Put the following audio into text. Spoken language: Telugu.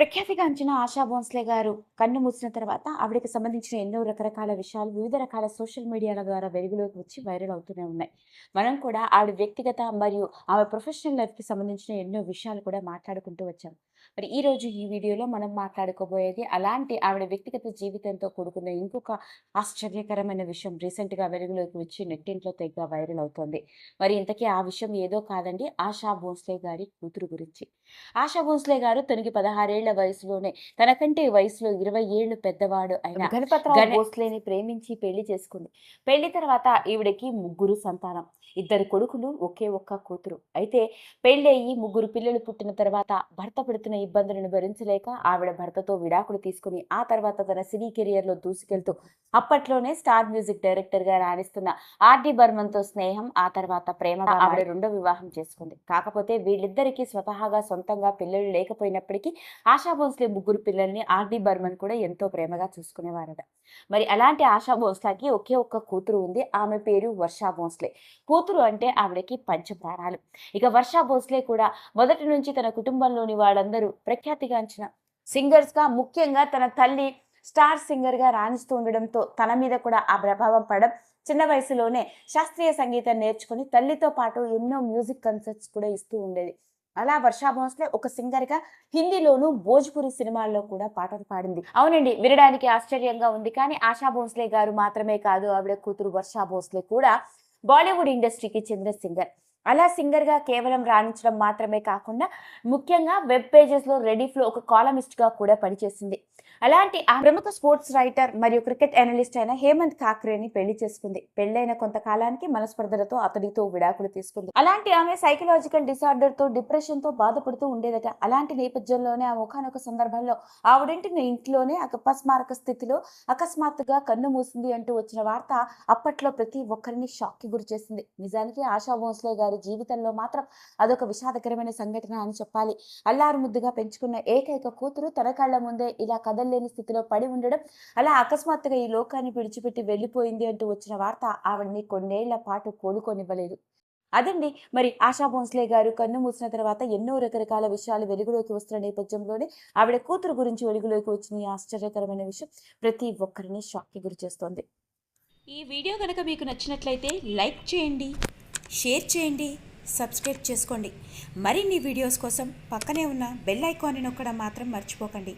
ప్రఖ్యాతిగాంచిన ఆశా భోంస్లే గారు కన్ను మూసిన తర్వాత ఆవిడకి సంబంధించిన ఎన్నో రకరకాల విషయాలు వివిధ రకాల సోషల్ మీడియాల ద్వారా వెలుగులోకి వచ్చి వైరల్ అవుతూనే ఉన్నాయి. మనం కూడా ఆవిడ వ్యక్తిగత మరియు ఆమె ప్రొఫెషనల్ లైఫ్‌కి సంబంధించిన ఎన్నో విషయాలు కూడా మాట్లాడుకుంటూ వచ్చాం. మరి ఈరోజు ఈ వీడియోలో మనం మాట్లాడుకోబోయేది అలాంటి ఆవిడ వ్యక్తిగత జీవితంతో కూడుకున్న ఇంకొక ఆశ్చర్యకరమైన విషయం రీసెంట్‌గా వెలుగులోకి వచ్చి నెట్టింట్లో తెగ వైరల్ అవుతోంది. మరి ఇంతకీ ఆ విషయం ఏదో కాదండి, ఆశా భోంస్లే గారి కూతురు గురించి. ఆశా భోంస్లే గారు తనకి 16 ఏళ్ల వయసులోనే తనకంటే వయసులో 20 ఏళ్లు పెద్దవాడు అయిన గణపతిరావు భోంస్లేని ప్రేమించి పెళ్లి చేసుకుంది. పెళ్లి తర్వాత ఈవిడకి ముగ్గురు సంతానం. 2 కొడుకులు, ఒకే ఒక్క కూతురు. అయితే పెళ్ళయి 3 పిల్లలు పుట్టిన తర్వాత భర్త పెడుతున్న ఇబ్బందులను భరించలేక ఆవిడ భర్తతో విడాకులు తీసుకుని ఆ తర్వాత తన సినీ కెరియర్‌లో దూసుకెళ్తూ అప్పట్లోనే స్టార్ మ్యూజిక్ డైరెక్టర్‌గా రాణిస్తున్న ఆర్‌డి బర్మన్‌తో స్నేహం, ఆ తర్వాత ప్రేమగా ఆవిడ రెండో వివాహం చేసుకుంది. కాకపోతే వీళ్ళిద్దరికీ స్వతహాగా సొంతంగా పిల్లలు లేకపోయినప్పటికీ ఆశా భోంస్లే 3 పిల్లల్ని ఆర్‌డి బర్మన్ కూడా ఎంతో ప్రేమగా చూసుకునేవారట. మరి అలాంటి ఆశా భోంస్లేకి ఒకే ఒక్క కూతురు ఉంది. ఆమె పేరు వర్షా భోంస్లే. కూతురు అంటే ఆవిడకి పంచప్రాణాలు. ఇక వర్షా భోంస్లే కూడా మొదటి నుంచి తన కుటుంబంలోని వాళ్ళందరూ ప్రఖ్యాతిగాంచిన సింగర్స్‌గా, ముఖ్యంగా తన తల్లి స్టార్ సింగర్‌గా రాణిస్తూ ఉండడంతో తన మీద కూడా ఆ ప్రభావం పడడం, చిన్న వయసులోనే శాస్త్రీయ సంగీతం నేర్చుకుని తల్లితో పాటు ఎన్నో మ్యూజిక్ కన్సర్ట్స్ కూడా ఇస్తూ ఉండేది. అలా వర్షా భోంస్లే ఒక సింగర్‌గా హిందీలోను, భోజ్పురి సినిమాల్లో కూడా పాటలు పాడింది. అవునండి, వినడానికి ఆశ్చర్యంగా ఉంది. కానీ ఆశా భోంస్లే గారు మాత్రమే కాదు, ఆవిడ కూతురు వర్షా భోంస్లే కూడా బాలీవుడ్ ఇండస్ట్రీకి చెందిన సింగర్. అలా సింగర్‌గా కేవలం రాణించడం మాత్రమే కాకుండా ముఖ్యంగా వెబ్ పేజెస్‌లో, రెడిఫ్‌లో ఒక కాలమిస్ట్‌గా కూడా పనిచేసింది. అలాంటి ఆ ప్రముఖ స్పోర్ట్స్ రైటర్ మరియు క్రికెట్ అనలిస్ట్ అయిన హేమంత్ కాక్రేని పెళ్లి చేసుకుంది. పెళ్లైన కొంతకాలానికి మనస్పర్ధలతో అతడితో విడాకులు తీసుకుంది. అలాంటి ఆమె సైకలాజికల్ డిసార్డర్‌తో, డిప్రెషన్‌తో బాధపడుతూ ఉండేదట. అలాంటి నేపథ్యంలోనే ఒకానొక సందర్భంలో ఆవిడుంటున్న ఇంట్లోనే అపస్మారక స్థితిలో అకస్మాత్తుగా కన్ను మూసింది అంటూ వచ్చిన వార్త అప్పట్లో ప్రతి ఒక్కరిని షాక్‌కి గురిచేసింది. నిజానికి ఆశా భోంస్లే గారి జీవితంలో మాత్రం అదొక విషాదకరమైన సంఘటన అని చెప్పాలి. అల్లారు ముద్దుగా పెంచుకున్న ఏకైక కూతురు తన కళ్ళ ముందే ఇలా కదల్లేని స్థితిలో పడి ఉండడం, అలా అకస్మాత్తుగా ఈ లోకాన్ని విడిచిపెట్టి వెళ్ళిపోయింది అంటూ వచ్చిన వార్త ఆవిడని కొన్నేళ్ల పాటు కోలుకోనివ్వలేదు. అదండి, మరి ఆశా భోంస్లే గారు కన్ను మూసిన తర్వాత ఎన్నో రకరకాల విషయాలు వెలుగులోకి వస్తున్న నేపథ్యంలోనే ఆవిడ కూతురు గురించి వెలుగులోకి వచ్చిన ఈ ఆశ్చర్యకరమైన విషయం ప్రతి ఒక్కరిని షాక్‌కి గురిచేస్తోంది. ఈ వీడియో కనుక మీకు నచ్చినట్లయితే లైక్ చేయండి, షేర్ చేయండి, సబ్స్క్రైబ్ చేసుకోండి. మరిన్ని వీడియోస్ కోసం పక్కనే ఉన్న బెల్ ఐకాన్ని నొక్కడం మాత్రం మర్చిపోకండి.